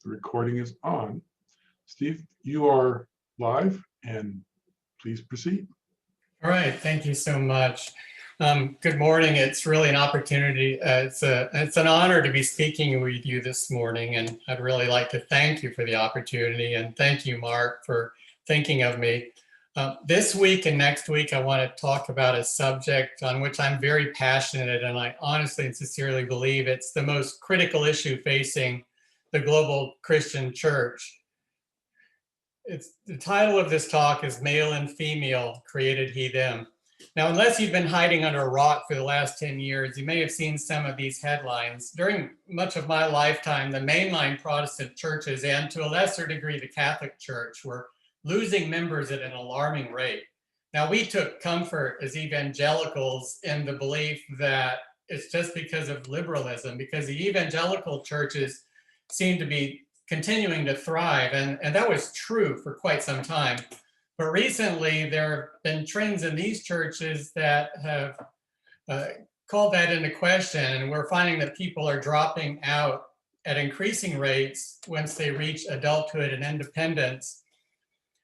the recording is on. Steve, you are live and please proceed. All right, thank you so much. Good morning. It's really an opportunity. It's an honor to be speaking with you this morning, and I'd really like to thank you for the opportunity, and thank you, Mark, for thinking of me. This week and next week, I want to talk about a subject on which I'm very passionate, and I honestly and sincerely believe it's the most critical issue facing the global Christian church. The title of this talk is Male and Female, Created He Them. Now, unless you've been hiding under a rock for the last 10 years, you may have seen some of these headlines. During much of my lifetime, the mainline Protestant churches, and to a lesser degree, the Catholic Church, were losing members at an alarming rate. Now, we took comfort as evangelicals in the belief that it's just because of liberalism, because the evangelical churches seem to be continuing to thrive, and that was true for quite some time. But recently, there have been trends in these churches that have called that into question, and we're finding that people are dropping out at increasing rates once they reach adulthood and independence.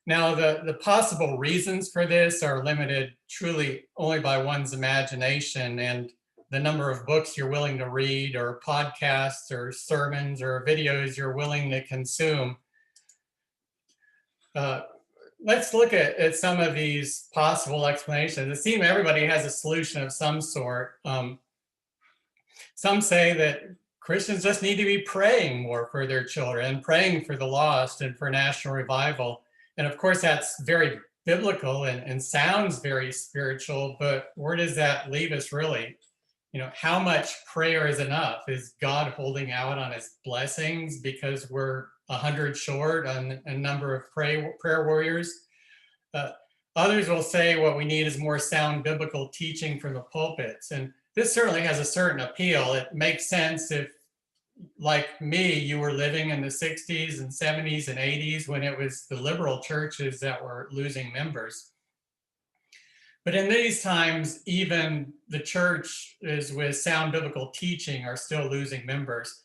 Now, the possible reasons for this are limited truly only by one's imagination and the number of books you're willing to read, or podcasts, or sermons, or videos you're willing to consume. Let's look at some of these possible explanations. It seems everybody has a solution of some sort. Some say that Christians just need to be praying more for their children, praying for the lost and for national revival. And of course, that's very biblical and sounds very spiritual, but where does that leave us really? You know, how much prayer is enough? Is God holding out on his blessings because we're 100 short on a number of prayer warriors? Others will say what we need is more sound biblical teaching from the pulpits. And this certainly has a certain appeal. It makes sense if, like me, you were living in the 60s and 70s and 80s when it was the liberal churches that were losing members. But in these times, even the churches with sound biblical teaching are still losing members.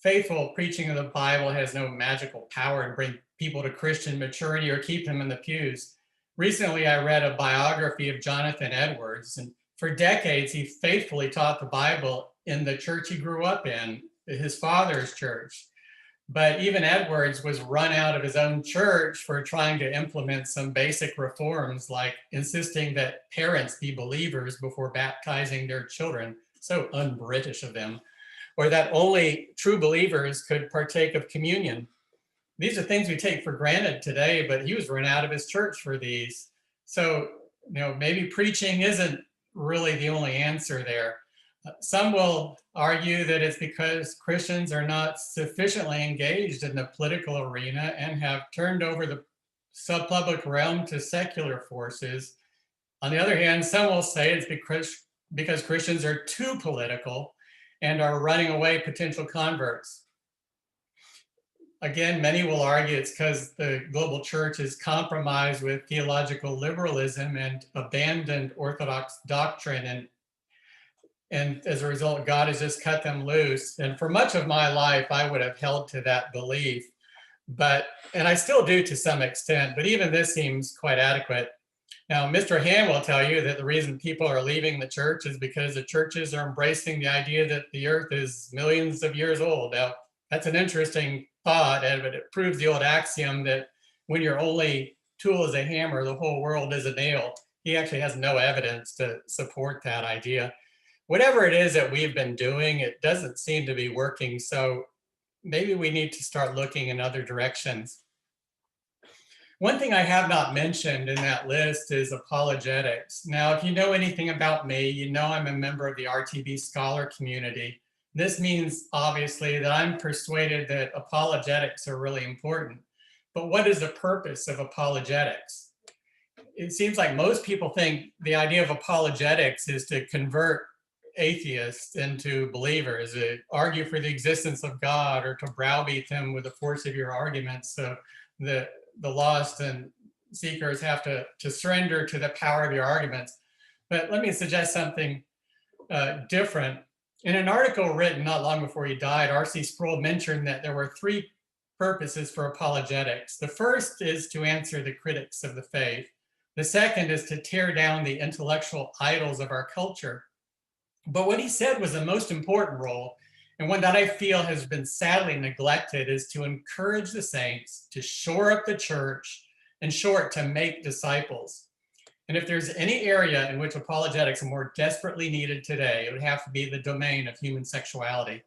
Faithful preaching of the Bible has no magical power to bring people to Christian maturity or keep them in the pews. Recently, I read a biography of Jonathan Edwards, and for decades, he faithfully taught the Bible in the church he grew up in, his father's church. But even Edwards was run out of his own church for trying to implement some basic reforms, like insisting that parents be believers before baptizing their children, so un-British of them, or that only true believers could partake of communion. These are things we take for granted today, but he was run out of his church for these. So, maybe preaching isn't really the only answer there. Some will argue that it's because Christians are not sufficiently engaged in the political arena and have turned over the subpublic realm to secular forces. On the other hand, some will say it's because Christians are too political and are running away potential converts. Again, many will argue it's because the global church is compromised with theological liberalism and abandoned Orthodox doctrine, and as a result, God has just cut them loose. And for much of my life, I would have held to that belief, and I still do to some extent, but even this seems quite adequate. Now, Mr. Ham will tell you that the reason people are leaving the church is because the churches are embracing the idea that the earth is millions of years old. Now, that's an interesting thought, but it proves the old axiom that when your only tool is a hammer, the whole world is a nail. He actually has no evidence to support that idea. Whatever it is that we've been doing, it doesn't seem to be working. So maybe we need to start looking in other directions. One thing I have not mentioned in that list is apologetics. Now, if you know anything about me, you know I'm a member of the RTB scholar community. This means, obviously, that I'm persuaded that apologetics are really important. But what is the purpose of apologetics? It seems like most people think the idea of apologetics is to convert atheists into believers, to argue for the existence of God, or to browbeat them with the force of your arguments so the lost and seekers have to surrender to the power of your arguments. But let me suggest something different. In an article written not long before he died, R.C. Sproul mentioned that there were three purposes for apologetics. The first is to answer the critics of the faith. The second is to tear down the intellectual idols of our culture. But what he said was the most important role, and one that I feel has been sadly neglected, is to encourage the saints to shore up the church, in short, to make disciples. And if there's any area in which apologetics are more desperately needed today, it would have to be the domain of human sexuality.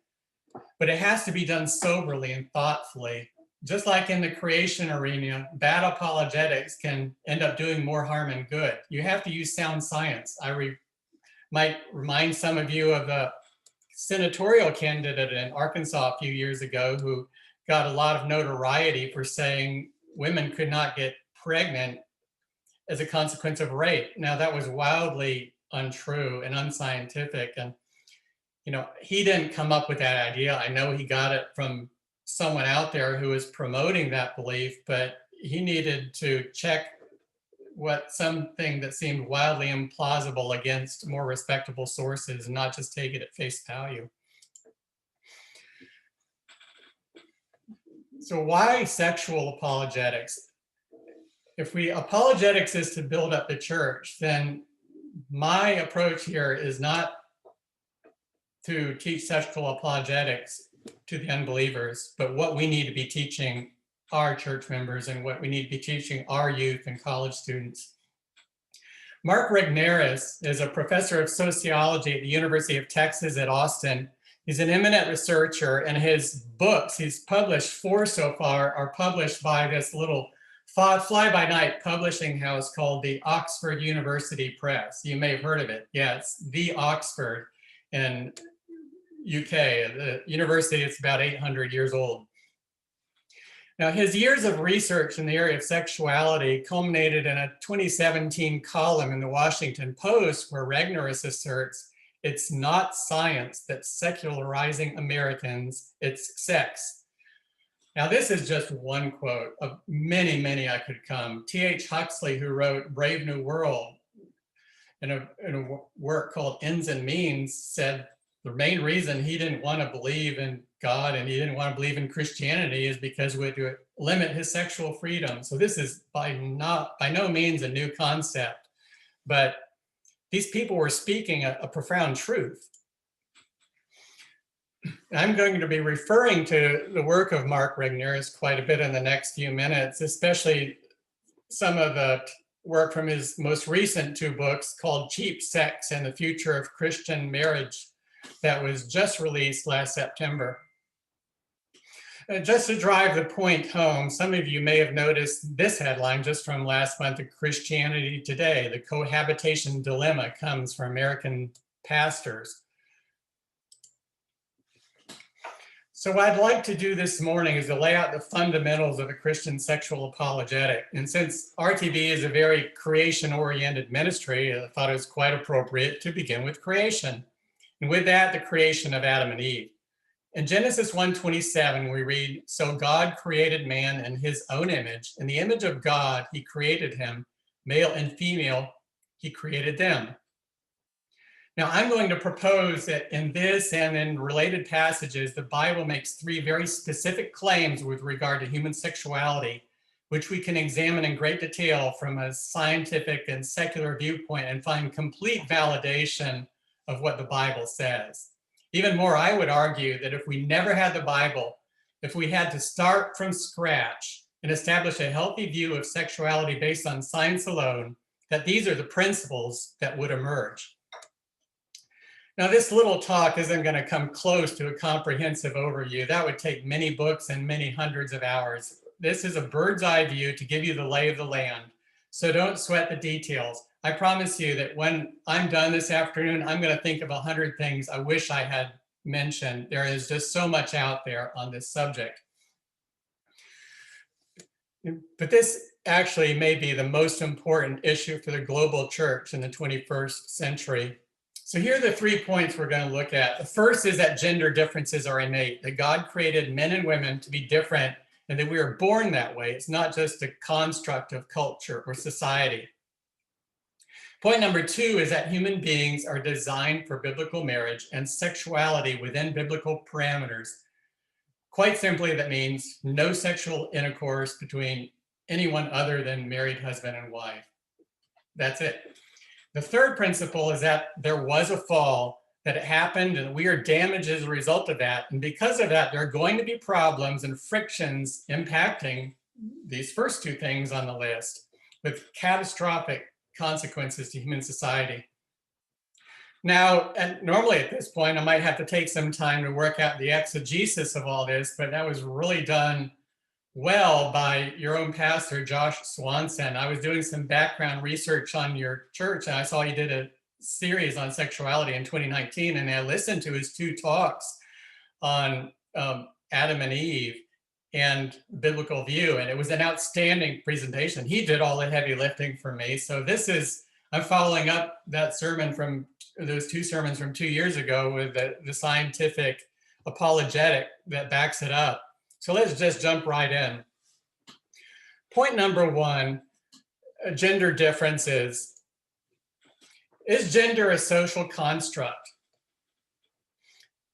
But it has to be done soberly and thoughtfully. Just like in the creation arena, bad apologetics can end up doing more harm than good. You have to use sound science. I might remind some of you of a senatorial candidate in Arkansas a few years ago who got a lot of notoriety for saying women could not get pregnant as a consequence of rape. Now, that was wildly untrue and unscientific. And, you know, he didn't come up with that idea. I know he got it from someone out there who was promoting that belief, but he needed to check something that seemed wildly implausible against more respectable sources and not just take it at face value. So why sexual apologetics? If apologetics is to build up the church, then my approach here is not to teach sexual apologetics to the unbelievers, but what we need to be teaching our church members and what we need to be teaching our youth and college students. Mark Regnerus is a professor of sociology at the University of Texas at Austin. He's an eminent researcher, and his books, he's published 4 so far, are published by this little fly-by-night publishing house called the Oxford University Press. You may have heard of it. Yeah, it's the Oxford in UK. The university is about 800 years old. Now, his years of research in the area of sexuality culminated in a 2017 column in the Washington Post where Regnerus asserts it's not science that's secularizing Americans, it's sex. Now, this is just one quote of many, many I could come. T.H. Huxley, who wrote Brave New World in a work called Ends and Means, said the main reason he didn't want to believe in God and he didn't want to believe in Christianity is because it would limit his sexual freedom. So this is by no means a new concept, but these people were speaking a profound truth. I'm going to be referring to the work of Mark Regnerus quite a bit in the next few minutes, especially some of the work from his most recent 2 books called Cheap Sex and the Future of Christian Marriage that was just released last September. Just to drive the point home, some of you may have noticed this headline just from last month of Christianity Today. The cohabitation dilemma comes from American pastors. So what I'd like to do this morning is to lay out the fundamentals of a Christian sexual apologetic. And since RTB is a very creation-oriented ministry, I thought it was quite appropriate to begin with creation. And with that, the creation of Adam and Eve. In Genesis 1:27, we read, "So God created man in his own image. In the image of God, he created him. Male and female, he created them." Now, I'm going to propose that in this and in related passages, the Bible makes 3 very specific claims with regard to human sexuality, which we can examine in great detail from a scientific and secular viewpoint and find complete validation of what the Bible says. Even more, I would argue that if we never had the Bible, if we had to start from scratch and establish a healthy view of sexuality based on science alone, that these are the principles that would emerge. Now, this little talk isn't going to come close to a comprehensive overview. That would take many books and many hundreds of hours. This is a bird's eye view to give you the lay of the land. So don't sweat the details. I promise you that when I'm done this afternoon, I'm going to think of 100 things I wish I had mentioned. There is just so much out there on this subject. But this actually may be the most important issue for the global church in the 21st century. So here are the 3 points we're going to look at. The first is that gender differences are innate, that God created men and women to be different and that we are born that way. It's not just a construct of culture or society. Point number 2 is that human beings are designed for biblical marriage and sexuality within biblical parameters. Quite simply, that means no sexual intercourse between anyone other than married husband and wife. That's it. The third principle is that there was a fall, that it happened, and we are damaged as a result of that. And because of that, there are going to be problems and frictions impacting these first two things on the list, with catastrophic consequences to human society. Now, and normally at this point, I might have to take some time to work out the exegesis of all this, but that was really done well by your own pastor, Josh Swanson. I was doing some background research on your church, and I saw you did a series on sexuality in 2019, and I listened to his 2 talks on Adam and Eve and biblical view, and it was an outstanding presentation. He did all the heavy lifting for me. So I'm following up that sermon from those 2 sermons from 2 years ago with the scientific apologetic that backs it up. So let's just jump right in. Point number 1, gender differences. Is gender a social construct?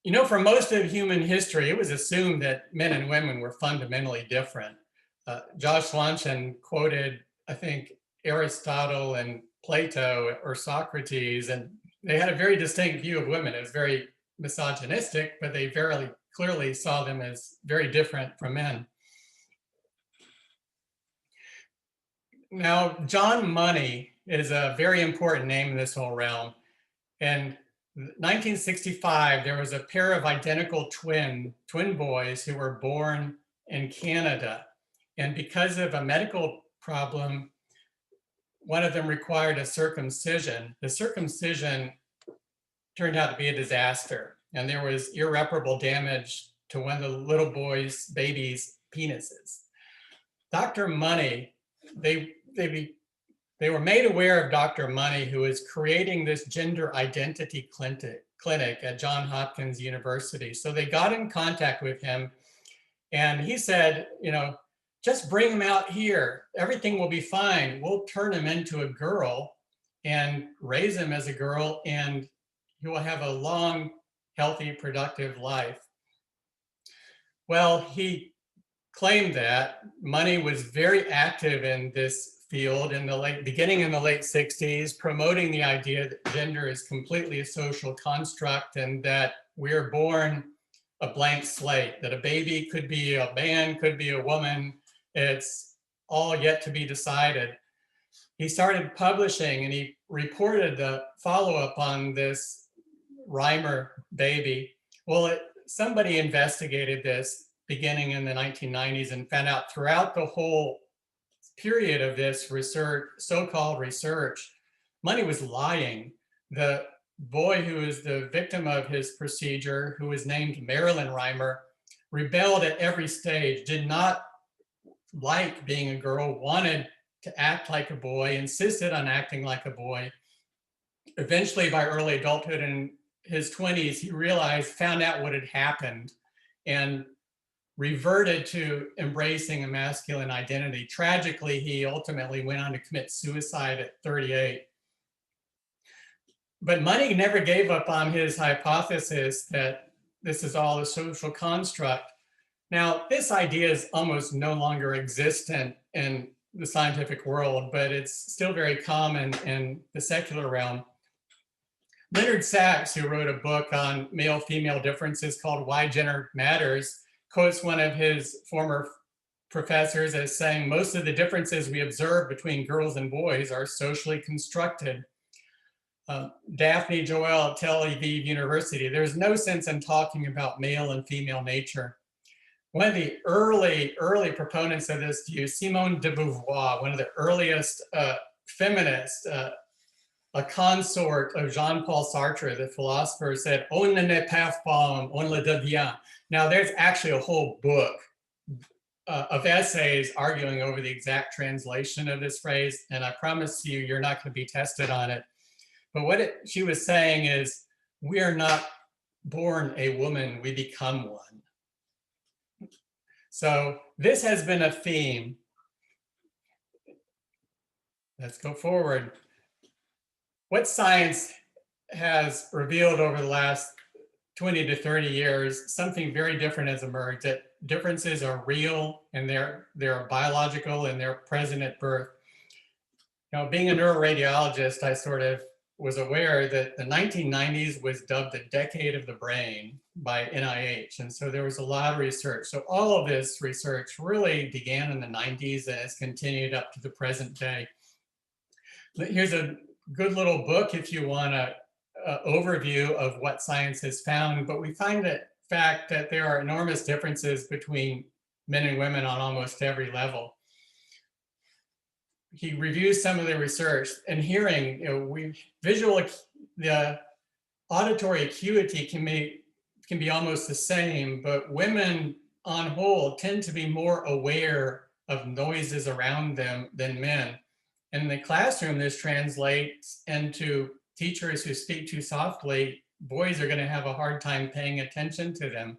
You know, for most of human history, it was assumed that men and women were fundamentally different. Josh Swanson quoted, I think, Aristotle and Plato or Socrates, and they had a very distinct view of women. It was very misogynistic, but they very clearly saw them as very different from men. Now, John Money is a very important name in this whole realm. And 1965, there was a pair of identical twin boys who were born in Canada. And because of a medical problem, one of them required a circumcision. The circumcision turned out to be a disaster, and there was irreparable damage to one of the little boy's baby's penises. Dr. Money, they were made aware of Dr. Money, who is creating this gender identity clinic at Johns Hopkins University. So they got in contact with him, and he said, you know, just bring him out here. Everything will be fine. We'll turn him into a girl and raise him as a girl, and he will have a long, healthy, productive life. Well, he claimed that. Money was very active in this field beginning in the late 60s, promoting the idea that gender is completely a social construct and that we're born a blank slate, that a baby could be a man, could be a woman. It's all yet to be decided. He started publishing, and he reported the follow-up on this Reimer baby. Well, somebody investigated this beginning in the 1990s and found out throughout the whole period of this research, so-called research, Money was lying. The boy who is the victim of his procedure, who was named Marilyn Reimer, rebelled at every stage, did not like being a girl, wanted to act like a boy, insisted on acting like a boy. Eventually, by early adulthood in his 20s, he found out what had happened and reverted to embracing a masculine identity. Tragically, he ultimately went on to commit suicide at 38. But Money never gave up on his hypothesis that this is all a social construct. Now, this idea is almost no longer existent in the scientific world, but it's still very common in the secular realm. Leonard Sachs, who wrote a book on male-female differences called Why Gender Matters, quotes one of his former professors as saying, most of the differences we observe between girls and boys are socially constructed. Daphne Joel at Tel Aviv University, there's no sense in talking about male and female nature. One of the early proponents of this view, Simone de Beauvoir, one of the earliest feminists, a consort of Jean-Paul Sartre, the philosopher, said, on ne n'est pas femme, on le devient. Now, there's actually a whole book of essays arguing over the exact translation of this phrase, and I promise you, you're not going to be tested on it. But what she was saying is, we are not born a woman, we become one. So this has been a theme. Let's go forward. What science has revealed over the last 20 to 30 years, something very different has emerged, that differences are real and they're biological and they're present at birth. You know, being a neuroradiologist, I sort of was aware that the 1990s was dubbed the decade of the brain by NIH. And so there was a lot of research. So all of this research really began in the 90s and has continued up to the present day. Here's a good little book if you want a overview of what science has found, but we find that fact that there are enormous differences between men and women on almost every level. He reviews some of the research and hearing, you know, the auditory acuity can be almost the same, but women on whole tend to be more aware of noises around them than men. In the classroom, this translates into teachers who speak too softly. Boys are going to have a hard time paying attention to them.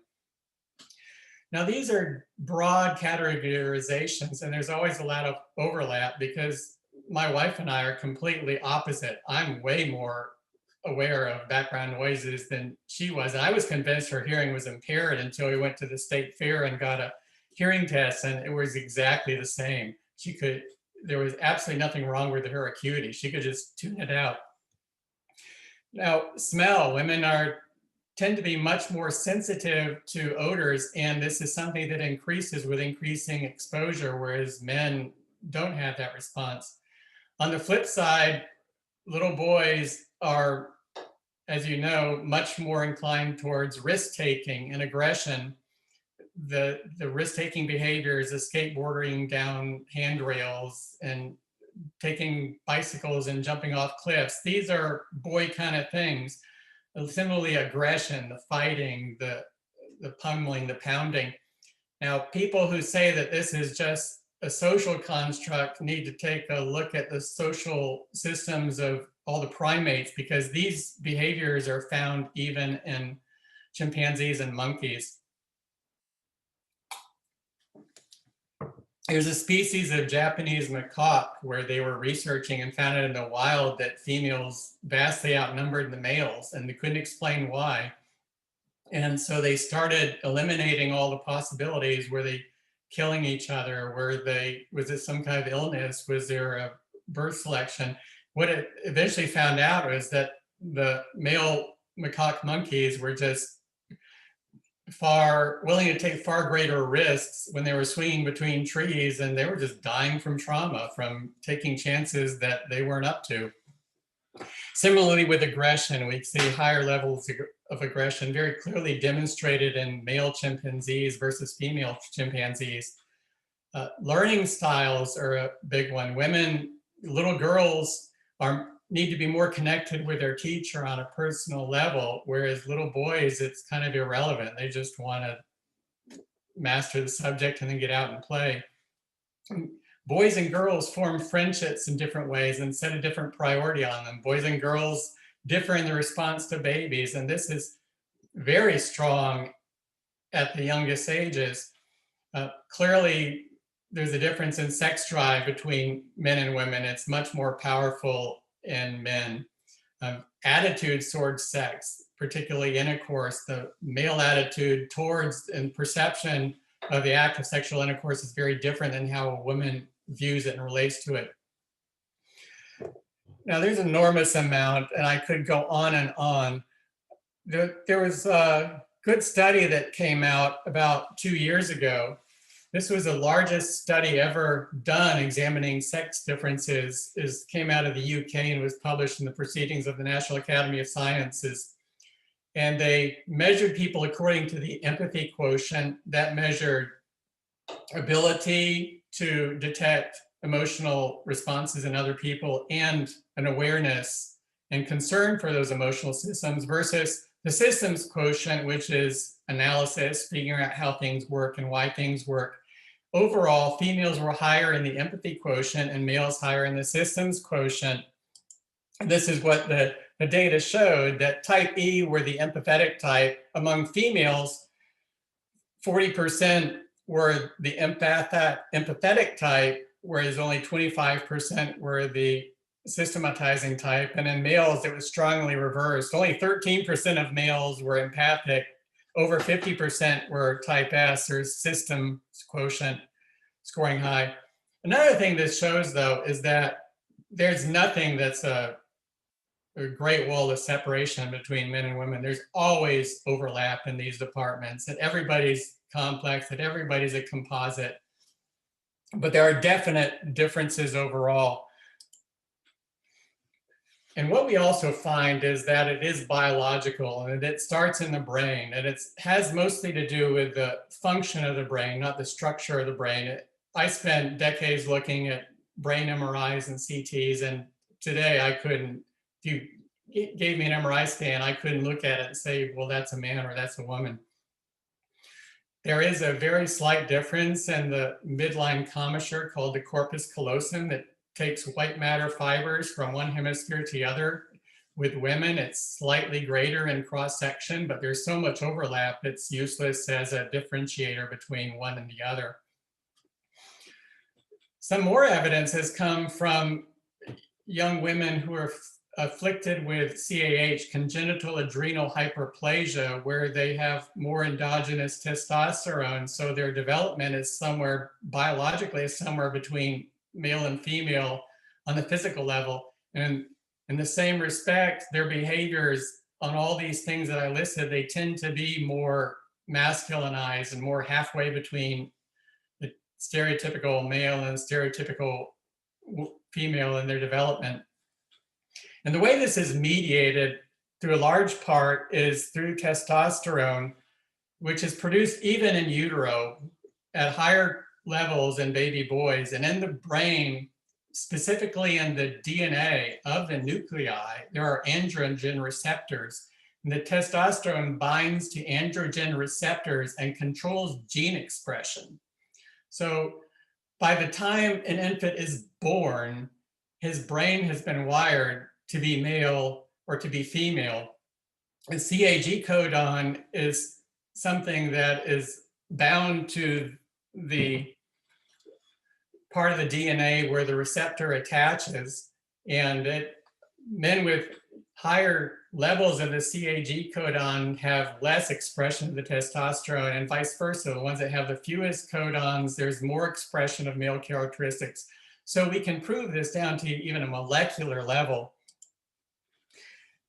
Now, these are broad categorizations, and there's always a lot of overlap because my wife and I are completely opposite. I'm way more aware of background noises than she was. And I was convinced her hearing was impaired until we went to the state fair and got a hearing test, and it was exactly the same. There was absolutely nothing wrong with her acuity. She could just tune it out. Now, smell, women tend to be much more sensitive to odors, and this is something that increases with increasing exposure, whereas men don't have that response. On the flip side, little boys are, as you know, much more inclined towards risk-taking and aggression. The risk-taking behaviors, the skateboarding down handrails and taking bicycles and jumping off cliffs, these are boy kind of things. Similarly, aggression, the fighting, the pummeling, the pounding. Now, people who say that this is just a social construct need to take a look at the social systems of all the primates, because these behaviors are found even in chimpanzees and monkeys. There's a species of Japanese macaque where they were researching and found it in the wild that females vastly outnumbered the males, and they couldn't explain why. And so they started eliminating all the possibilities. Were they killing each other? Was it some kind of illness? Was there a birth selection? What it eventually found out was that the male macaque monkeys were just willing to take far greater risks when they were swinging between trees, and they were just dying from trauma, from taking chances that they weren't up to. Similarly with aggression, we see higher levels of aggression very clearly demonstrated in male chimpanzees versus female chimpanzees. Learning styles are a big one. Little girls need to be more connected with their teacher on a personal level, whereas little boys, it's kind of irrelevant. They just want to master the subject and then get out and play. Boys and girls form friendships in different ways and set a different priority on them. Boys and girls differ in the response to babies, and this is very strong at the youngest ages. Clearly, there's a difference in sex drive between men and women. It's much more powerful in men. Attitudes towards sex, particularly intercourse, the male attitude towards and perception of the act of sexual intercourse is very different than how a woman views it and relates to it. Now, there's an enormous amount, and I could go on and on. There was a good study that came out about 2 years ago. This was the largest study ever done examining sex differences. It came out of the UK and was published in the Proceedings of the National Academy of Sciences. And they measured people according to the empathy quotient that measured ability to detect emotional responses in other people and an awareness and concern for those emotional systems, versus the systems quotient, which is analysis, figuring out how things work and why things work. Overall, females were higher in the empathy quotient and males higher in the systems quotient. This is what the data showed, that type E were the empathetic type. Among females, 40% were the empathetic type, whereas only 25% were the systematizing type, and in males it was strongly reversed. Only 13% of males were empathic, over 50% were type S, or system quotient scoring high. Another thing this shows, though, is that there's nothing that's a great wall of separation between men and women. There's always overlap in these departments, and everybody's complex, that everybody's a composite, but there are definite differences overall. And what we also find is that it is biological, and it starts in the brain, and it has mostly to do with the function of the brain, not the structure of the brain. I spent decades looking at brain MRIs and CTs, and today I couldn't, if you gave me an MRI scan, I couldn't look at it and say, well, that's a man or that's a woman. There is a very slight difference in the midline commissure called the corpus callosum that takes white matter fibers from one hemisphere to the other. With women, it's slightly greater in cross section, but there's so much overlap, it's useless as a differentiator between one and the other. Some more evidence has come from young women who are afflicted with CAH, congenital adrenal hyperplasia, where they have more endogenous testosterone. So their development is somewhere, biologically, is somewhere between male and female on the physical level. And in the same respect, their behaviors on all these things that I listed, they tend to be more masculinized and more halfway between the stereotypical male and stereotypical female in their development. And the way this is mediated through a large part is through testosterone, which is produced even in utero at higher levels in baby boys. And in the brain, specifically in the DNA of the nuclei, there are androgen receptors. And the testosterone binds to androgen receptors and controls gene expression. So by the time an infant is born, his brain has been wired to be male or to be female. And CAG codon is something that is bound to the part of the DNA where the receptor attaches, and men with higher levels of the CAG codon have less expression of the testosterone, and vice versa. The ones that have the fewest codons, there's more expression of male characteristics. So we can prove this down to even a molecular level.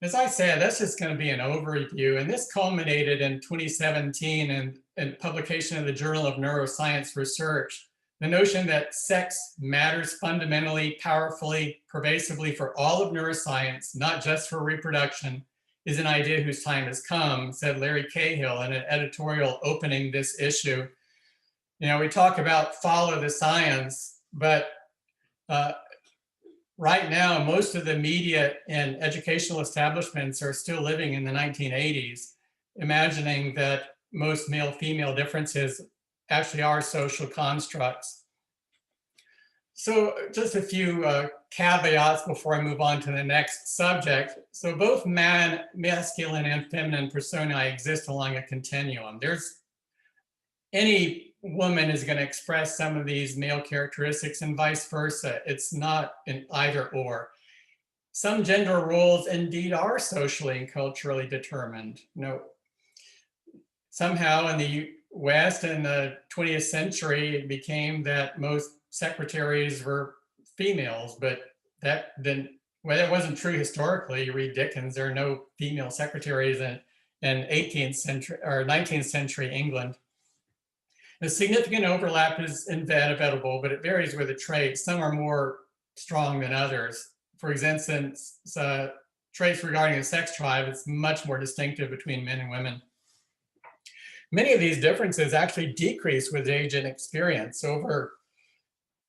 As I said, that's just going to be an overview, and this culminated in 2017 in publication of the Journal of Neuroscience Research. The notion that sex matters fundamentally, powerfully, pervasively for all of neuroscience, not just for reproduction, is an idea whose time has come, said Larry Cahill in an editorial opening this issue. You know, we talk about follow the science, but right now, most of the media and educational establishments are still living in the 1980s, imagining that most male-female differences actually are social constructs. So just a few caveats before I move on to the next subject. So both masculine and feminine personae exist along a continuum. Any woman is going to express some of these male characteristics and vice versa. It's not an either or. Some gender roles indeed are socially and culturally determined. You know, somehow in the West in the 20th century, it became that most secretaries were females, but that wasn't true historically. You read Dickens, there are no female secretaries in 18th century or 19th century England. The significant overlap is inevitable, but it varies with the traits. Some are more strong than others. For instance, traits regarding the sex drive is much more distinctive between men and women. Many of these differences actually decrease with age and experience.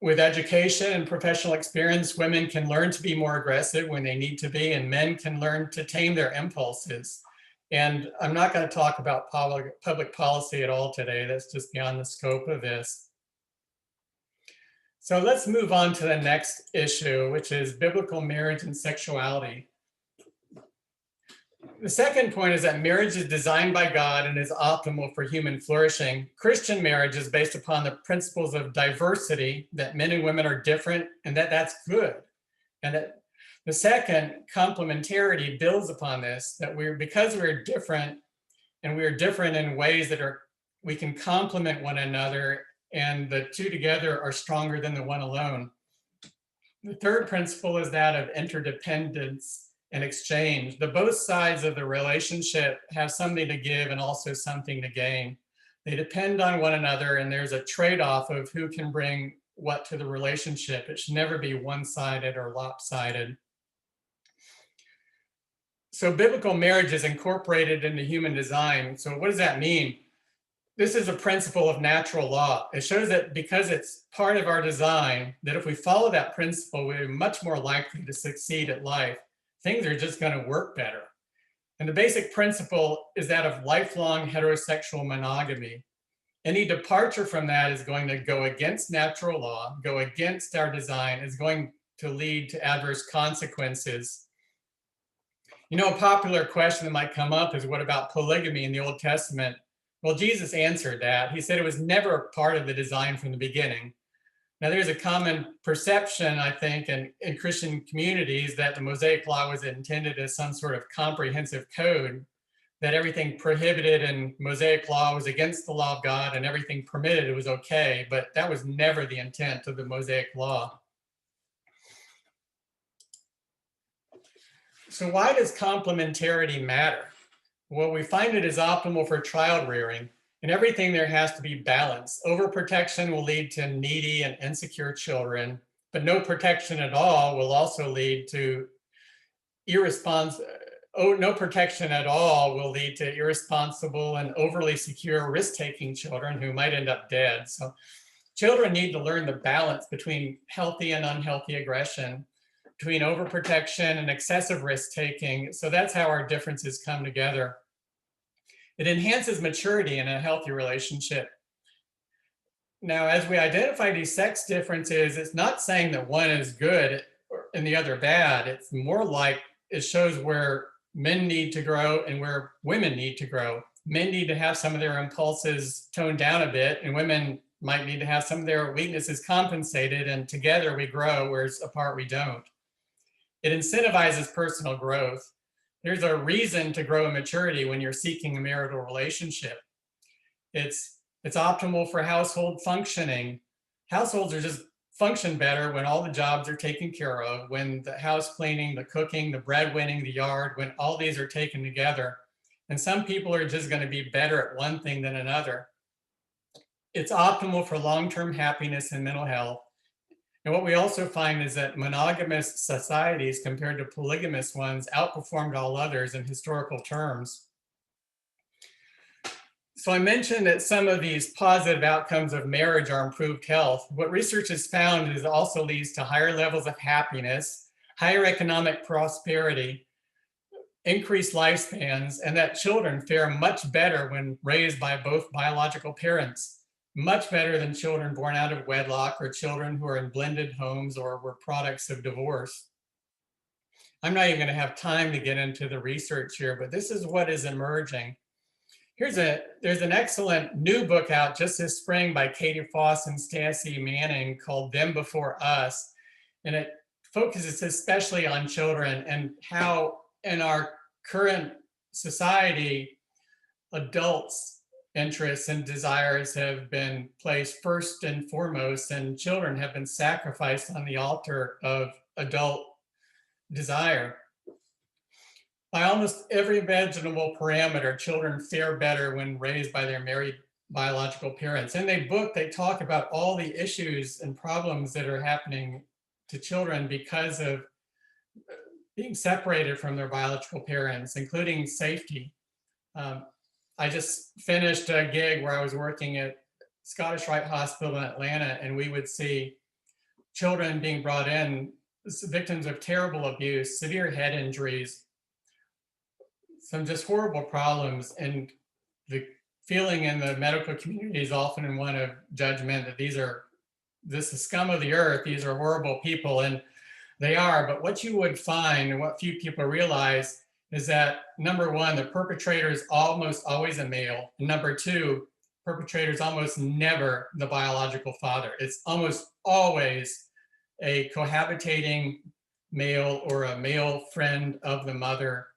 With education and professional experience, women can learn to be more aggressive when they need to be, and men can learn to tame their impulses. And I'm not going to talk about public policy at all today. That's just beyond the scope of this. So let's move on to the next issue, which is biblical marriage and sexuality. The second point is that marriage is designed by God and is optimal for human flourishing. Christian marriage is based upon the principles of diversity, that men and women are different, and that's good. And that The second, complementarity, builds upon this, that because we're different, and we're different in ways that we can complement one another, and the two together are stronger than the one alone. The third principle is that of interdependence and exchange. The both sides of the relationship have something to give and also something to gain. They depend on one another, and there's a trade-off of who can bring what to the relationship. It should never be one-sided or lopsided. So biblical marriage is incorporated into human design. So what does that mean? This is a principle of natural law. It shows that because it's part of our design, that if we follow that principle, we're much more likely to succeed at life. Things are just going to work better. And the basic principle is that of lifelong heterosexual monogamy. Any departure from that is going to go against natural law, go against our design, is going to lead to adverse consequences. You know, a popular question that might come up is, what about polygamy in the Old Testament? Well, Jesus answered that. He said it was never part of the design from the beginning. Now, there's a common perception, I think, in Christian communities that the Mosaic Law was intended as some sort of comprehensive code, that everything prohibited in Mosaic Law was against the law of God and everything permitted, it was okay, but that was never the intent of the Mosaic Law. So why does complementarity matter? Well, we find it is optimal for child rearing. In everything, there has to be balance. Overprotection will lead to needy and insecure children, but no protection at all will also lead to no protection at all will lead to irresponsible and overly secure risk-taking children who might end up dead. So children need to learn the balance between healthy and unhealthy aggression, between overprotection and excessive risk-taking. So that's how our differences come together. It enhances maturity in a healthy relationship. Now, as we identify these sex differences, it's not saying that one is good and the other bad. It's more like it shows where men need to grow and where women need to grow. Men need to have some of their impulses toned down a bit, and women might need to have some of their weaknesses compensated, and together we grow, whereas apart we don't. It incentivizes personal growth. There's a reason to grow in maturity when you're seeking a marital relationship. It's optimal for household functioning. Households are just function better when all the jobs are taken care of, when the house cleaning, the cooking, the breadwinning, the yard, when all these are taken together. And some people are just going to be better at one thing than another. It's optimal for long-term happiness and mental health. And what we also find is that monogamous societies compared to polygamous ones outperformed all others in historical terms. So I mentioned that some of these positive outcomes of marriage are improved health. What research has found is it also leads to higher levels of happiness, higher economic prosperity, increased lifespans, and that children fare much better when raised by both biological parents, much better than children born out of wedlock or children who are in blended homes or were products of divorce. I'm not even going to have time to get into the research here, but this is what is emerging. There's an excellent new book out just this spring by Katie Foss and Stacey Manning called Them Before Us. And it focuses especially on children and how in our current society, adults' interests and desires have been placed first and foremost, and children have been sacrificed on the altar of adult desire. By almost every imaginable parameter, children fare better when raised by their married biological parents. In the book, they talk about all the issues and problems that are happening to children because of being separated from their biological parents, including safety. I just finished a gig where I was working at Scottish Rite Hospital in Atlanta, and we would see children being brought in, victims of terrible abuse, severe head injuries, some just horrible problems. And the feeling in the medical community is often one of judgment that this is the scum of the earth, these are horrible people, and they are. But what you would find, and what few people realize, is that number one, the perpetrator is almost always a male. And number two, perpetrator is almost never the biological father. It's almost always a cohabitating male or a male friend of the mother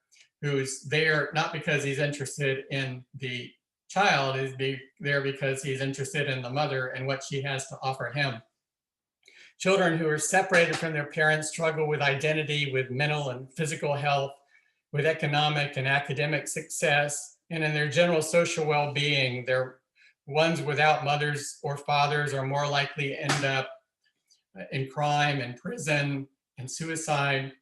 who's there not because he's interested in the child, is there because he's interested in the mother and what she has to offer him. Children who are separated from their parents struggle with identity, with mental and physical health, with economic and academic success, and in their general social well-being. They're ones without mothers or fathers are more likely to end up in crime, in prison, and suicide.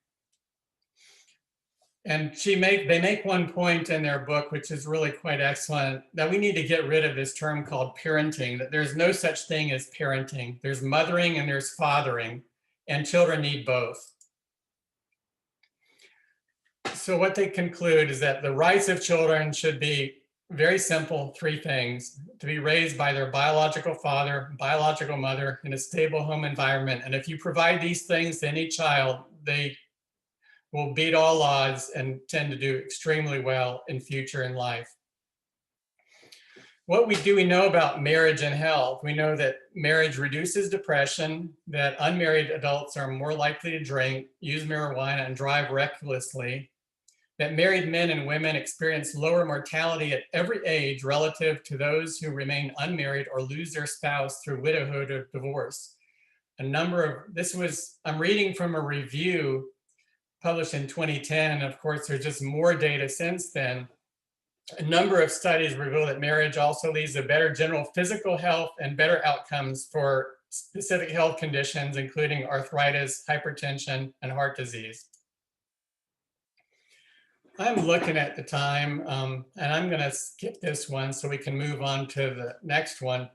And they make one point in their book, which is really quite excellent, that we need to get rid of this term called parenting, that there's no such thing as parenting. There's mothering and there's fathering, and children need both. So what they conclude is that the rights of children should be very simple, three things: to be raised by their biological father, biological mother, in a stable home environment. And if you provide these things to any child, they will beat all odds and tend to do extremely well in future in life. What do we know about marriage and health? We know that marriage reduces depression, that unmarried adults are more likely to drink, use marijuana, and drive recklessly, that married men and women experience lower mortality at every age relative to those who remain unmarried or lose their spouse through widowhood or divorce. I'm reading from a review published in 2010. And of course, there's just more data since then. A number of studies reveal that marriage also leads to better general physical health and better outcomes for specific health conditions, including arthritis, hypertension, and heart disease. I'm looking at the time, and I'm going to skip this one so we can move on to the next one.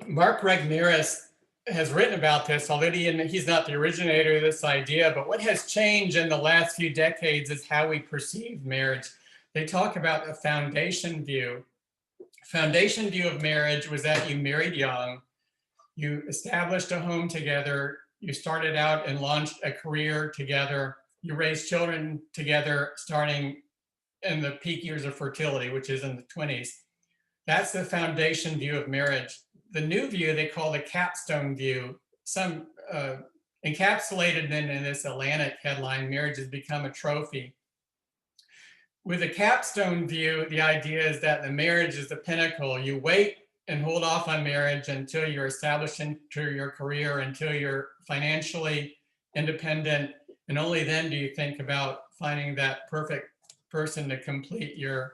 Mark Regnerus has written about this, although he's not the originator of this idea, but what has changed in the last few decades is how we perceive marriage. They talk about the foundation view. Foundation view of marriage was that you married young, you established a home together, you started out and launched a career together, you raised children together starting in the peak years of fertility, which is in the 20s. That's the foundation view of marriage. The new view they call the capstone view. Some encapsulated in this Atlantic headline, marriage has become a trophy. With the capstone view, the idea is that the marriage is the pinnacle. You wait and hold off on marriage until you're established into your career, until you're financially independent, and only then do you think about finding that perfect person to complete your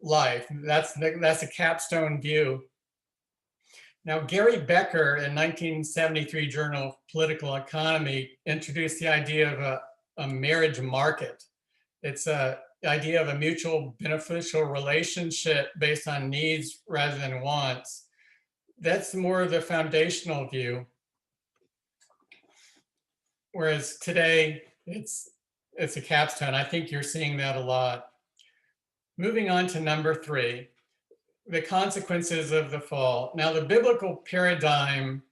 life. That's a capstone view. Now, Gary Becker in 1973 Journal of Political Economy introduced the idea of a marriage market. It's the idea of a mutual beneficial relationship based on needs rather than wants. That's more of the foundational view. Whereas today, it's a capstone. I think you're seeing that a lot. Moving on to number 3, the consequences of the fall. Now, the biblical paradigm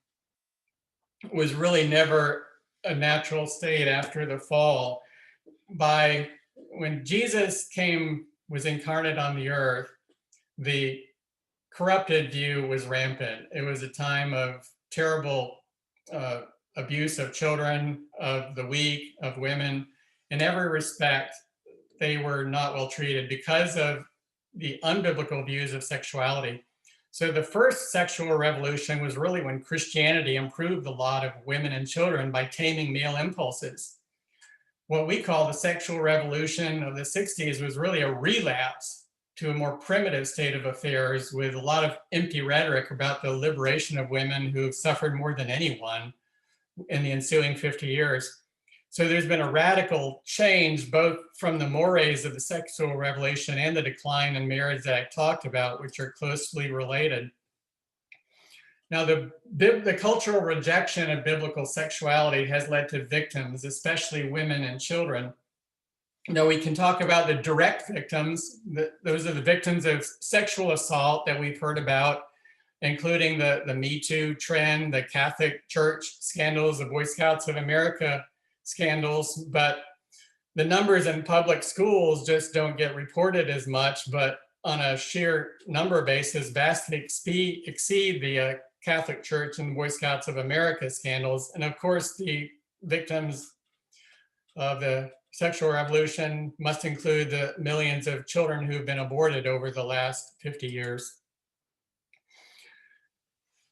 was really never a natural state after the fall. When Jesus was incarnate on the earth, the corrupted view was rampant. It was a time of terrible abuse of children, of the weak, of women. In every respect, they were not well treated because of the unbiblical views of sexuality. So the first sexual revolution was really when Christianity improved the lot of women and children by taming male impulses. What we call the sexual revolution of the 60s was really a relapse to a more primitive state of affairs with a lot of empty rhetoric about the liberation of women who have suffered more than anyone in the ensuing 50 years. So there's been a radical change both from the mores of the sexual revolution and the decline in marriage that I talked about, which are closely related. Now, the cultural rejection of biblical sexuality has led to victims, especially women and children. Now, we can talk about the direct victims. Those are the victims of sexual assault that we've heard about, including the Me Too trend, the Catholic Church scandals, the Boy Scouts of America scandals, but the numbers in public schools just don't get reported as much, but on a sheer number basis, vastly exceed the Catholic Church and Boy Scouts of America scandals. And of course, the victims of the sexual revolution must include the millions of children who've been aborted over the last 50 years.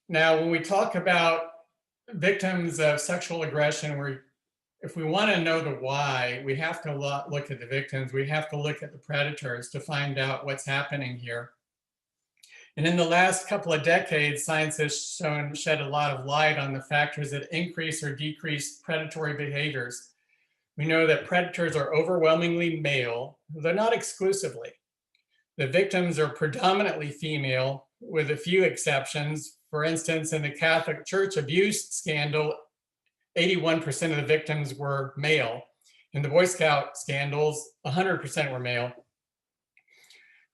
Now, when we talk about victims of sexual aggression, if we want to know the why, we have to look at the victims. We have to look at the predators to find out what's happening here. And in the last couple of decades, science has shed a lot of light on the factors that increase or decrease predatory behaviors. We know that predators are overwhelmingly male, though not exclusively. The victims are predominantly female, with a few exceptions. For instance, in the Catholic Church abuse scandal, 81% of the victims were male. In the Boy Scout scandals, 100% were male.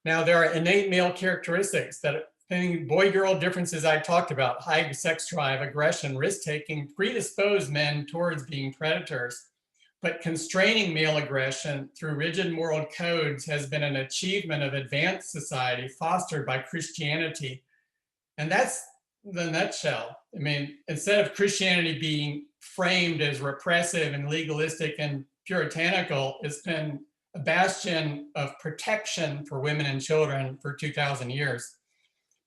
Now, there are innate male characteristics that boy-girl differences I talked about, high sex drive, aggression, risk-taking, predispose men towards being predators. But constraining male aggression through rigid moral codes has been an achievement of advanced society fostered by Christianity. And that's the nutshell. I mean, instead of Christianity being framed as repressive and legalistic and puritanical, it's been a bastion of protection for women and children for 2,000 years.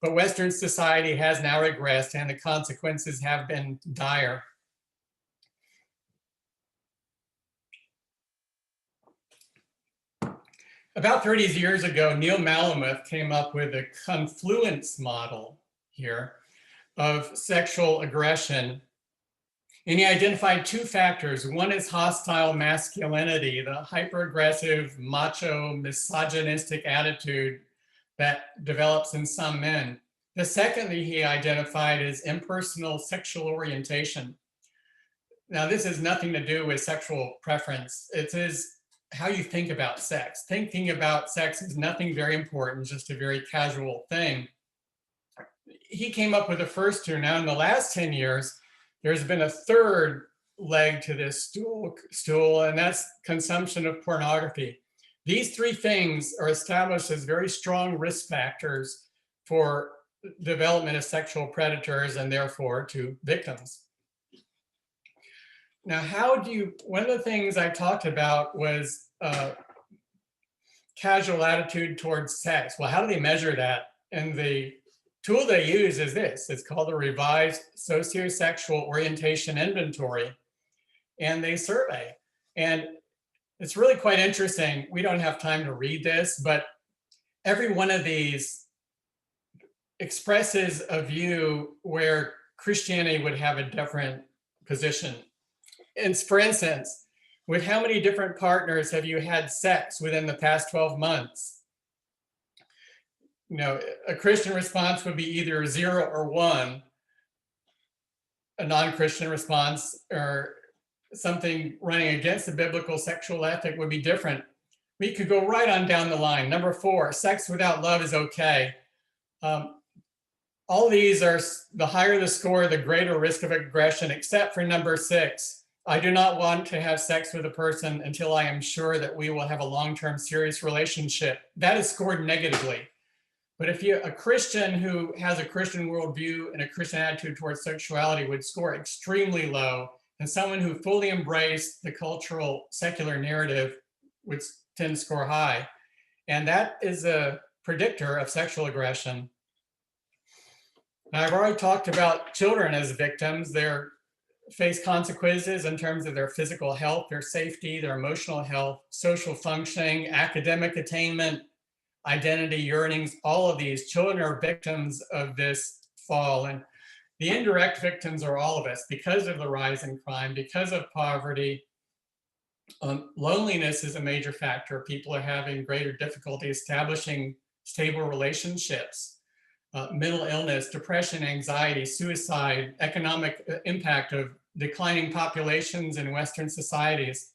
But Western society has now regressed and the consequences have been dire. About 30 years ago, Neil Malamuth came up with a confluence model here of sexual aggression. And he identified two factors. One is hostile masculinity, the hyper-aggressive, macho, misogynistic attitude that develops in some men. The second that he identified is impersonal sexual orientation. Now, this has nothing to do with sexual preference. It is how you think about sex. Thinking about sex is nothing very important, just a very casual thing. He came up with the first two. Now, in the last 10 years, there's been a third leg to this stool, and that's consumption of pornography. These three things are established as very strong risk factors for development of sexual predators and therefore to victims. Now, one of the things I talked about was casual attitude towards sex. Well, how do they measure that? And the tool they use is this. It's called the Revised Sociosexual Orientation Inventory. And they survey. And it's really quite interesting. We don't have time to read this, but every one of these expresses a view where Christianity would have a different position. And for instance, with how many different partners have you had sex within the past 12 months? You know, a Christian response would be either 0 or 1. A non-Christian response or something running against the biblical sexual ethic would be different. We could go right on down the line. Number 4, sex without love is okay. All these are, the higher the score, the greater risk of aggression, except for number 6. I do not want to have sex with a person until I am sure that we will have a long-term serious relationship. That is scored negatively. But if a Christian who has a Christian worldview and a Christian attitude towards sexuality would score extremely low, and someone who fully embraced the cultural secular narrative would tend to score high. And that is a predictor of sexual aggression. Now, I've already talked about children as victims. They face consequences in terms of their physical health, their safety, their emotional health, social functioning, academic attainment, identity, yearnings. All of these children are victims of this fall. And the indirect victims are all of us because of the rise in crime, because of poverty. Loneliness is a major factor. People are having greater difficulty establishing stable relationships. Mental illness, depression, anxiety, suicide, economic impact of declining populations in Western societies.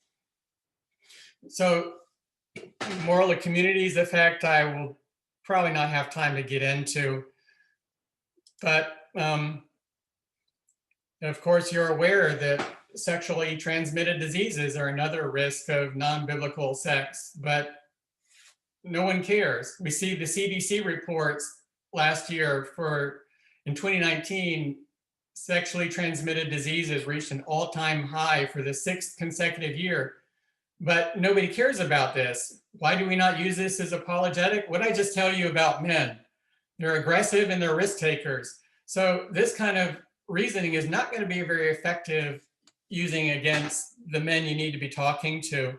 So moral and communities effect, I will probably not have time to get into, but of course you're aware that sexually transmitted diseases are another risk of non-biblical sex, but no one cares. We see the CDC reports last year for In 2019, sexually transmitted diseases reached an all-time high for the 6th consecutive year. But nobody cares about this. Why do we not use this as apologetic? What did I just tell you about men? They're aggressive and they're risk takers. So this kind of reasoning is not going to be very effective using against the men you need to be talking to.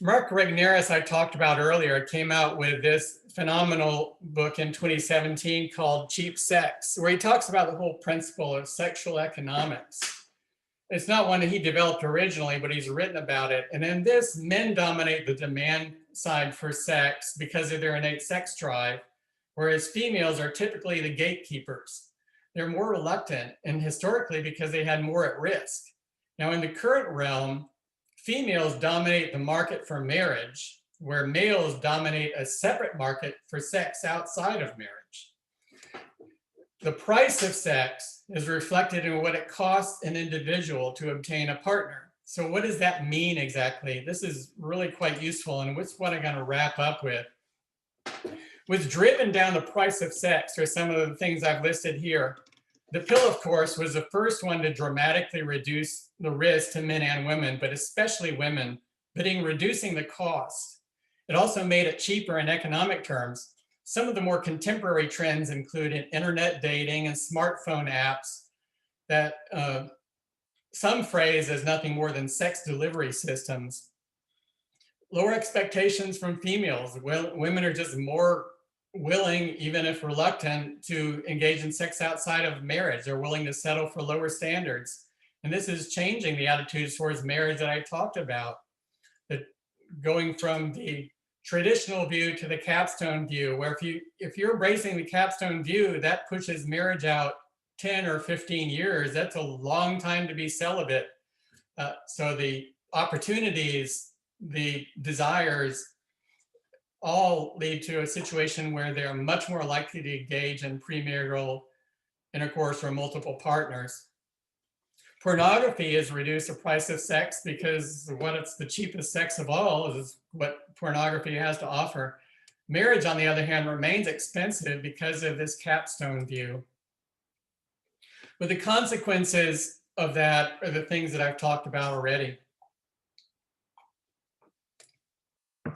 Mark Regnerus, I talked about earlier, came out with this phenomenal book in 2017 called Cheap Sex, where he talks about the whole principle of sexual economics. It's not one that he developed originally, but he's written about it. And in this, men dominate the demand side for sex because of their innate sex drive, whereas females are typically the gatekeepers. They're more reluctant, and historically because they had more at risk. Now in the current realm, females dominate the market for marriage, where males dominate a separate market for sex outside of marriage. The price of sex is reflected in what it costs an individual to obtain a partner. So what does that mean exactly? This is really quite useful, and what's what I'm going to wrap up with. What's driven down the price of sex are some of the things I've listed here. The pill, of course, was the first one to dramatically reduce the risk to men and women, but especially women, but in reducing the cost. It also made it cheaper in economic terms. Some of the more contemporary trends include internet dating and smartphone apps that some phrase as nothing more than sex delivery systems. Lower expectations from females. Women are just more willing, even if reluctant, to engage in sex outside of marriage. They're willing to settle for lower standards. And this is changing the attitudes towards marriage that I talked about. That going from the traditional view to the capstone view, where if you're embracing the capstone view, that pushes marriage out 10 or 15 years. That's a long time to be celibate. So the opportunities, the desires, all lead to a situation where they're much more likely to engage in premarital intercourse or multiple partners. Pornography has reduced the price of sex because it's the cheapest sex of all is what pornography has to offer. Marriage, on the other hand, remains expensive because of this capstone view. But the consequences of that are the things that I've talked about already.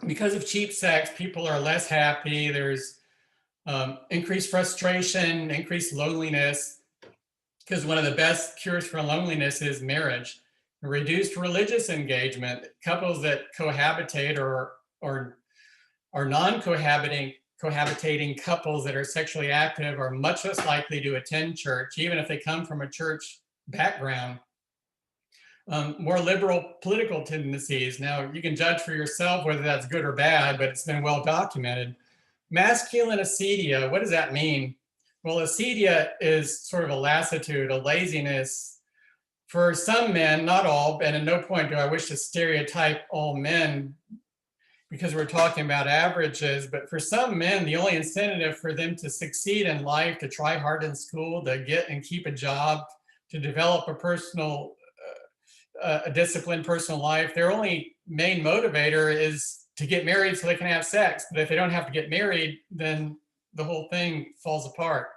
Because of cheap sex, people are less happy. There's increased frustration, increased loneliness, because one of the best cures for loneliness is marriage. Reduced religious engagement. Couples that cohabitate or are non-cohabitating couples that are sexually active are much less likely to attend church, even if they come from a church background. More liberal political tendencies. Now, you can judge for yourself whether that's good or bad, but it's been well documented. Masculine acedia, what does that mean? Well, acedia is sort of a lassitude, a laziness. For some men, not all, and at no point do I wish to stereotype all men because we're talking about averages, but for some men, the only incentive for them to succeed in life, to try hard in school, to get and keep a job, to develop a personal, a disciplined personal life, their only main motivator is to get married so they can have sex. But if they don't have to get married, then the whole thing falls apart.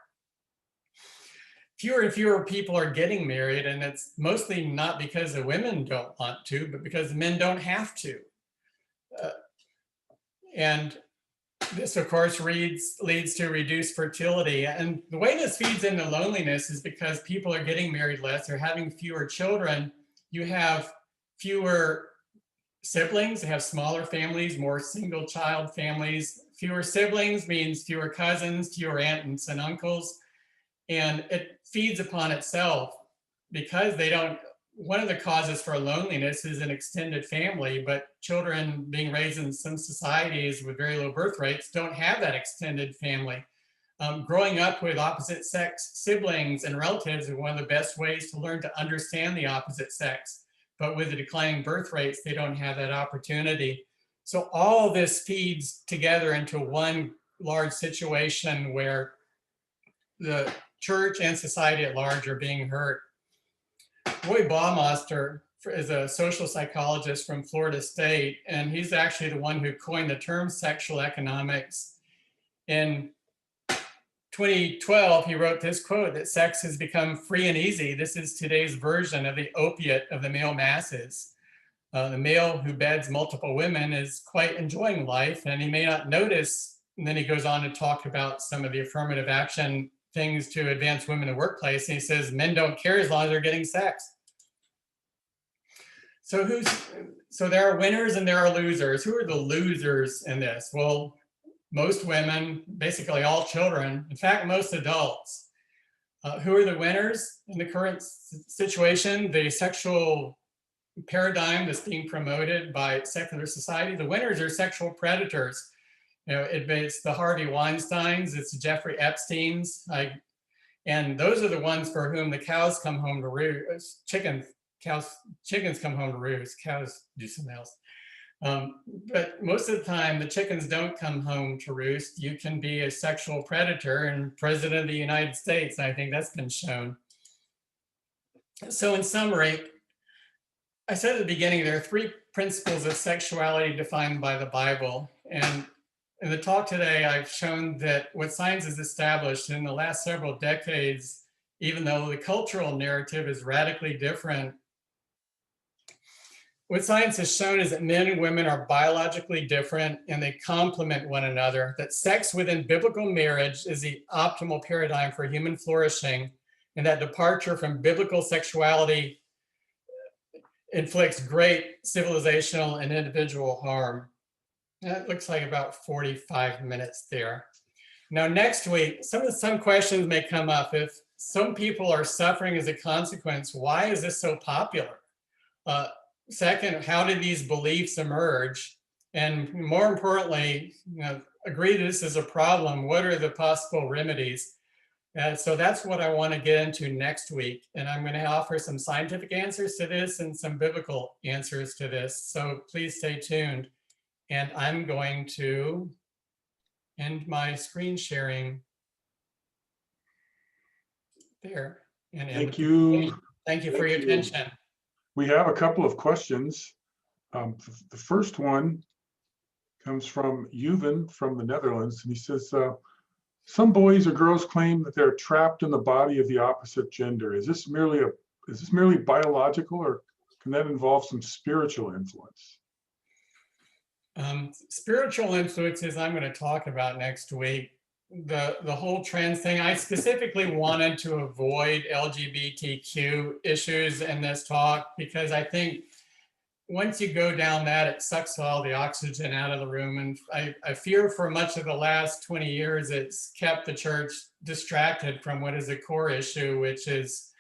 Fewer and fewer people are getting married, and it's mostly not because the women don't want to, but because the men don't have to. And this, of course, leads to reduced fertility. And the way this feeds into loneliness is because people are getting married less, they're having fewer children. You have fewer siblings, they have smaller families, more single child families. Fewer siblings means fewer cousins, fewer aunts and uncles. And it feeds upon itself because they don't, one of the causes for loneliness is an extended family, but children being raised in some societies with very low birth rates don't have that extended family. Growing up with opposite sex siblings and relatives is one of the best ways to learn to understand the opposite sex. But with the declining birth rates, they don't have that opportunity. So all this feeds together into one large situation where the church and society at large are being hurt. Roy Baumeister is a social psychologist from Florida State, and he's actually the one who coined the term sexual economics. In 2012, he wrote this quote that sex has become free and easy. This is today's version of the opiate of the male masses. The male who beds multiple women is quite enjoying life, and he may not notice. And then he goes on to talk about some of the affirmative action things to advance women in the workplace. And he says, men don't care as long as they're getting sex. So there are winners and there are losers. Who are the losers in this? Well, most women, basically all children, in fact, most adults. Who are the winners in the current situation? The sexual paradigm that's being promoted by secular society. The winners are sexual predators. You know, it's the Harvey Weinsteins, it's Jeffrey Epstein's, and those are the ones for whom the cows come home to roost. Chickens come home to roost. Cows do something else. But most of the time, the chickens don't come home to roost. You can be a sexual predator and president of the United States. I think that's been shown. So in summary, I said at the beginning, there are 3 principles of sexuality defined by the Bible. And in the talk today, I've shown that what science has established in the last several decades, even though the cultural narrative is radically different, what science has shown is that men and women are biologically different and they complement one another, that sex within biblical marriage is the optimal paradigm for human flourishing, and that departure from biblical sexuality inflicts great civilizational and individual harm. That looks like about 45 minutes there. Now, next week, some questions may come up. If some people are suffering as a consequence, why is this so popular? Second, how did these beliefs emerge? And more importantly, agree this is a problem. What are the possible remedies? So that's what I want to get into next week. And I'm going to offer some scientific answers to this and some biblical answers to this. So please stay tuned. And I'm going to end my screen sharing there. And thank you. Thank you for your attention. We have a couple of questions. The first one comes from Juven from the Netherlands, and he says, some boys or girls claim that they're trapped in the body of the opposite gender. Is this merely biological, or can that involve some spiritual influence? Spiritual influences I'm going to talk about next week. The whole trans thing, I specifically wanted to avoid LGBTQ issues in this talk because I think once you go down that, it sucks all the oxygen out of the room. And I fear for much of the last 20 years, it's kept the church distracted from what is a core issue, which is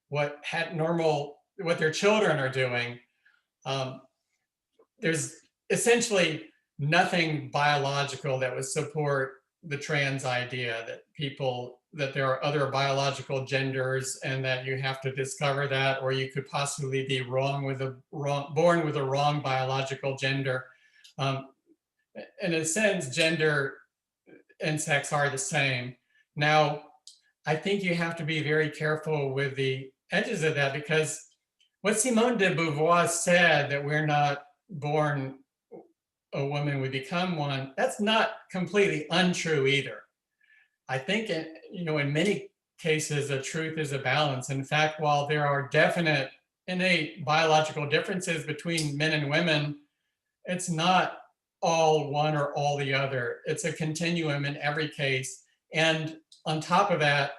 what their children are doing. There's essentially nothing biological that would support the trans idea that there are other biological genders and that you have to discover that, or you could possibly be born with a wrong biological gender. In a sense, gender and sex are the same. Now, I think you have to be very careful with the edges of that, because what Simone de Beauvoir said, that we're not born a woman, we become one, that's not completely untrue either. I think, in many cases, the truth is a balance. In fact, while there are definite innate biological differences between men and women, it's not all one or all the other. It's a continuum in every case. And on top of that,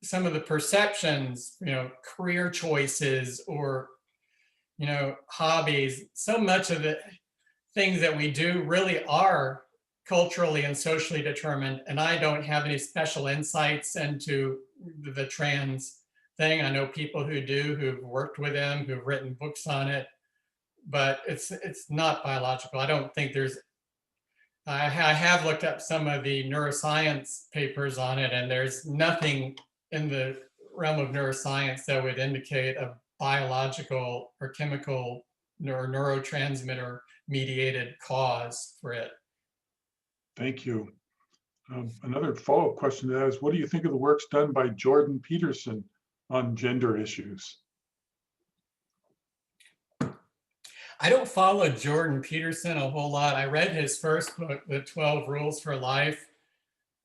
some of the perceptions, career choices or, hobbies, so much of the things that we do really are culturally and socially determined. And I don't have any special insights into the trans thing. I know people who do, who've worked with them, who've written books on it, but it's not biological. I don't think I have looked up some of the neuroscience papers on it, and there's nothing in the realm of neuroscience that would indicate a biological or chemical or neurotransmitter mediated cause for it. Thank you. Another follow-up question to that is, what do you think of the works done by Jordan Peterson on gender issues? I don't follow Jordan Peterson a whole lot. I read his first book, The 12 Rules for Life.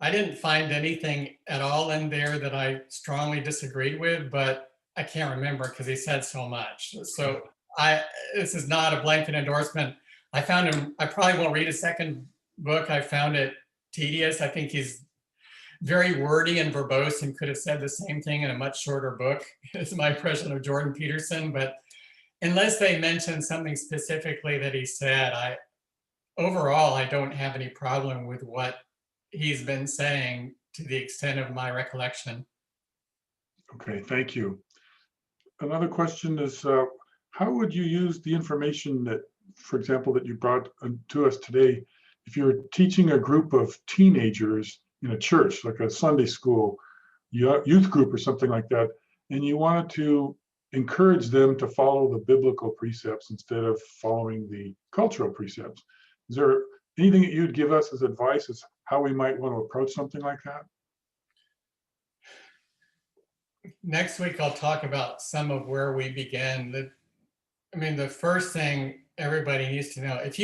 I didn't find anything at all in there that I strongly disagreed with, but I can't remember because he said so much. So I, this is not a blanket endorsement. I found him, I probably won't read a second book. I found it tedious. I think he's very wordy and verbose and could have said the same thing in a much shorter book. Is my impression of Jordan Peterson. But unless they mention something specifically that he said, overall, I don't have any problem with what he's been saying to the extent of my recollection. Okay, thank you. Another question is, how would you use the information that, for example, that you brought to us today, if you were teaching a group of teenagers in a church, like a Sunday school, youth group or something like that, and you wanted to encourage them to follow the biblical precepts instead of following the cultural precepts? Is there anything that you'd give us as advice as how we might want to approach something like that? Next week, I'll talk about some of where we began. The first thing everybody needs to know, if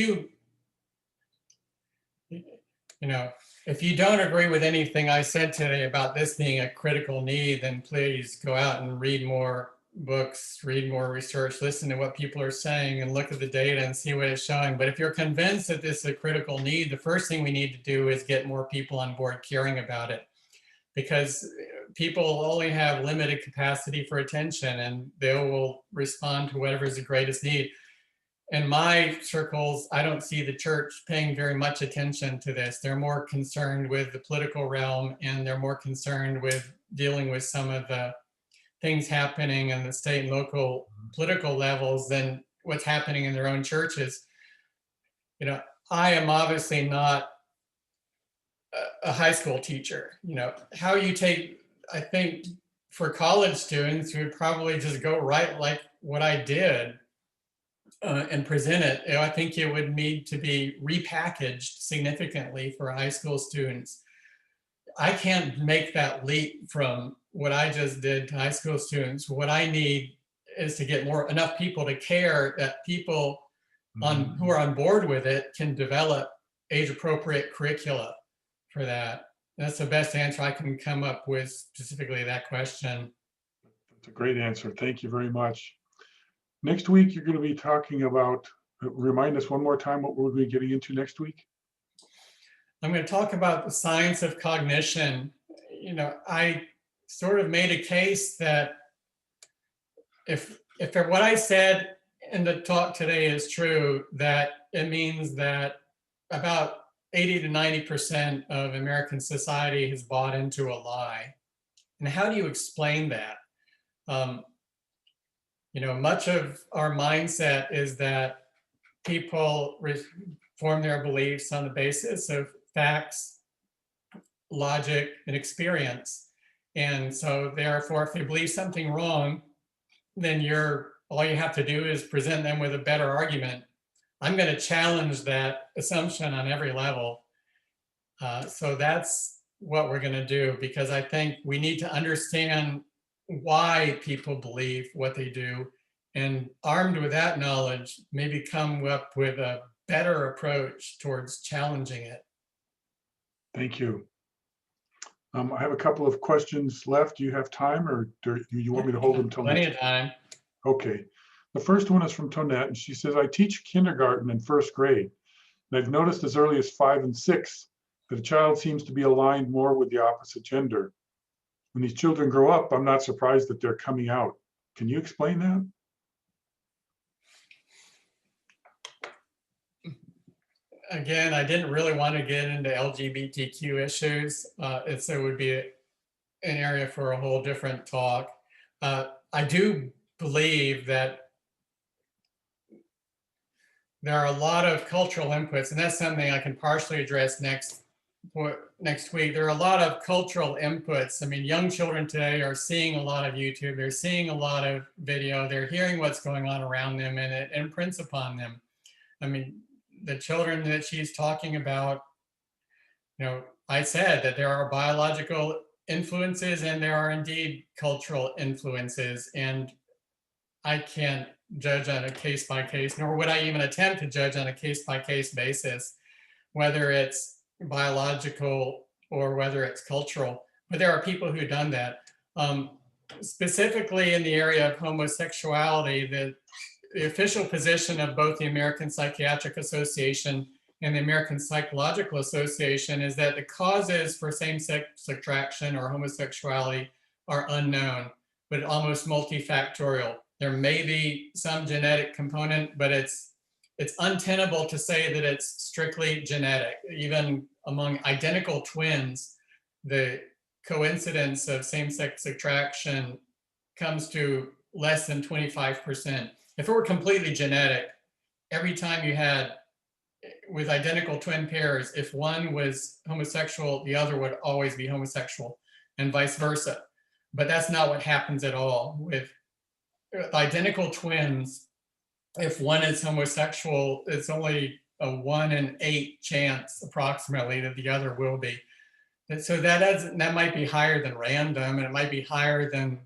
you don't agree with anything I said today about this being a critical need, then please go out and read more books, read more research, listen to what people are saying, and look at the data and see what it's showing. But if you're convinced that this is a critical need, the first thing we need to do is get more people on board caring about it, because people only have limited capacity for attention, and they will respond to whatever is the greatest need. In my circles, I don't see the church paying very much attention to this. They're more concerned with the political realm, and they're more concerned with dealing with some of the things happening in the state and local political levels than what's happening in their own churches. I am obviously not a high school teacher. How you take, I think for college students, you would probably just go right like what I did and present it. I think it would need to be repackaged significantly for high school students. I can't make that leap from what I just did to high school students. What I need is to get enough people to care that people who are on board with it can develop age-appropriate curricula for that. That's the best answer I can come up with specifically to that question. That's a great answer. Thank you very much. Next week, you're going to be talking about, remind us one more time what we'll be getting into next week. I'm going to talk about the science of cognition. I sort of made a case that if what I said in the talk today is true, that it means that about 80 to 90% of American society has bought into a lie. And how do you explain that? Much of our mindset is that people form their beliefs on the basis of facts, logic, and experience. And so therefore, if they believe something wrong, then all you have to do is present them with a better argument. I'm going to challenge that assumption on every level. So that's what we're going to do, because I think we need to understand why people believe what they do, and armed with that knowledge, maybe come up with a better approach towards challenging it. Thank you. I have a couple of questions left. Do you have time, or do you want me to hold them till Plenty next? of time. Okay. The first one is from Tonette, and she says, I teach kindergarten and first grade, and I've noticed as early as 5 and 6 that a child seems to be aligned more with the opposite gender. When these children grow up, I'm not surprised that they're coming out. Can you explain that? Again, I didn't really want to get into LGBTQ issues. It would be an area for a whole different talk. I do believe that there are a lot of cultural inputs, and that's something I can partially address next week. There are a lot of cultural inputs. Young children today are seeing a lot of YouTube. They're seeing a lot of video. They're hearing what's going on around them, and it imprints upon them. The children that she's talking about, I said that there are biological influences and there are indeed cultural influences, and I can't judge on a case-by-case, nor would I even attempt to judge on a case-by-case basis, whether it's biological or whether it's cultural, but there are people who've done that. Specifically in the area of homosexuality, the official position of both the American Psychiatric Association and the American Psychological Association is that the causes for same-sex attraction or homosexuality are unknown, but almost multifactorial. There may be some genetic component, but it's untenable to say that it's strictly genetic. Even among identical twins, the coincidence of same-sex attraction comes to less than 25%. If it were completely genetic, every time you had, with identical twin pairs, if one was homosexual, the other would always be homosexual, and vice versa. But that's not what happens at all. With identical twins, if one is homosexual, it's only a 1 in 8 chance approximately that the other will be. And so that might be higher than random, and it might be higher than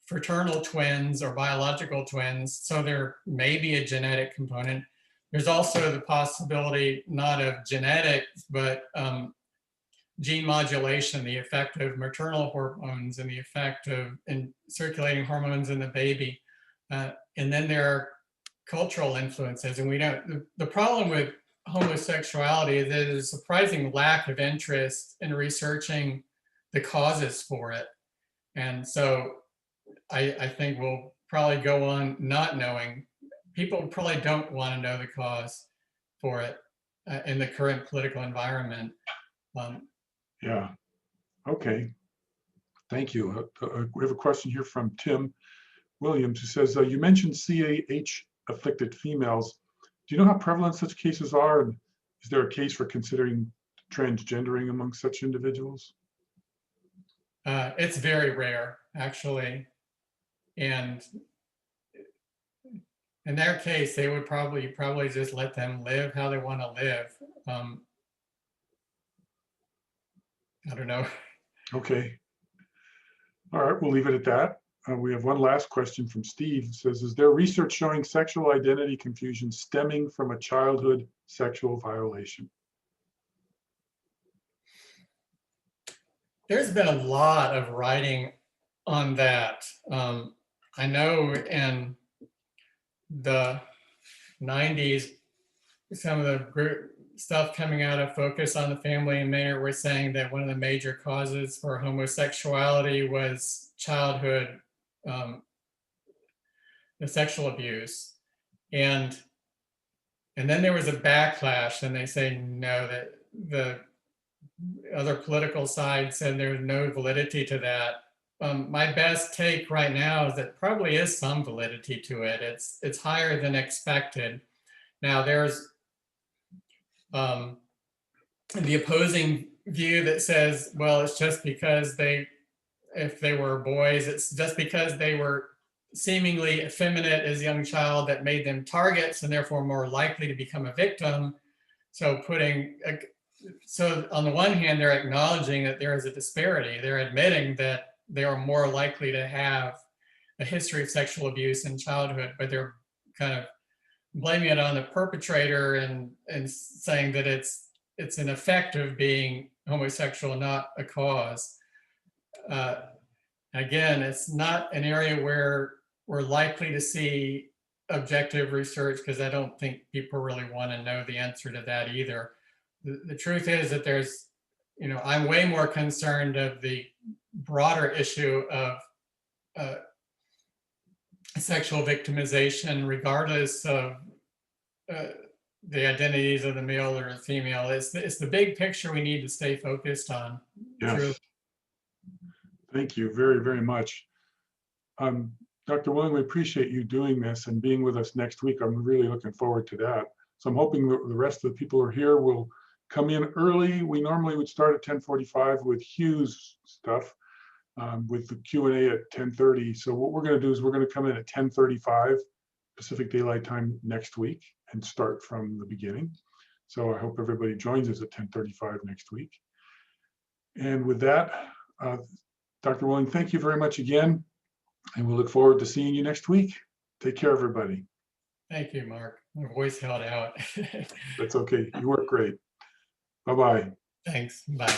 fraternal twins or biological twins. So there may be a genetic component. There's also the possibility not of genetics, but gene modulation, the effect of maternal hormones and the effect of circulating hormones in the baby. And then there are cultural influences. And we don't, the problem with homosexuality is there's a surprising lack of interest in researching the causes for it. And so I think we'll probably go on not knowing. People probably don't want to know the cause for it in the current political environment. Yeah. Okay. Thank you. We have a question here from Tim Williams, who says, you mentioned CAH afflicted females. Do you know how prevalent such cases are? And is there a case for considering transgendering among such individuals? It's very rare, actually. And in their case, they would probably just let them live how they want to live. I don't know. Okay. All right, we'll leave it at that. We have one last question from Steve. It says, is there research showing sexual identity confusion stemming from a childhood sexual violation? There's been a lot of writing on that. I know in the 90s, some of the stuff coming out of Focus on the Family and Maynard were saying that one of the major causes for homosexuality was childhood the sexual abuse. And then there was a backlash, and they say no, that the other political side said there's no validity to that. My best take right now is that probably is some validity to it. It's higher than expected. Now there's the opposing view that says, well, it's just because if they were boys, it's just because they were seemingly effeminate as a young child that made them targets and therefore more likely to become a victim. So on the one hand, they're acknowledging that there is a disparity. They're admitting that they are more likely to have a history of sexual abuse in childhood, but they're kind of blaming it on the perpetrator and saying that it's an effect of being homosexual, not a cause. Again, it's not an area where we're likely to see objective research, because I don't think people really want to know the answer to that either. The truth is that there's, I'm way more concerned of the broader issue of sexual victimization, regardless of the identities of the male or the female. It's the big picture we need to stay focused on. Yes. True. Thank you very, very much. Dr. Willing, we appreciate you doing this and being with us next week. I'm really looking forward to that. So I'm hoping that the rest of the people who are here will come in early. We normally would start at 10:45 with Hugh's stuff, with the Q&A at 10:30. So what we're going to do is we're going to come in at 10:35 Pacific Daylight Time next week and start from the beginning. So I hope everybody joins us at 10:35 next week. And with that, Dr. Willing, thank you very much again. And we'll look forward to seeing you next week. Take care, everybody. Thank you, Mark. My voice held out. That's okay. You work great. Bye-bye. Thanks. Bye.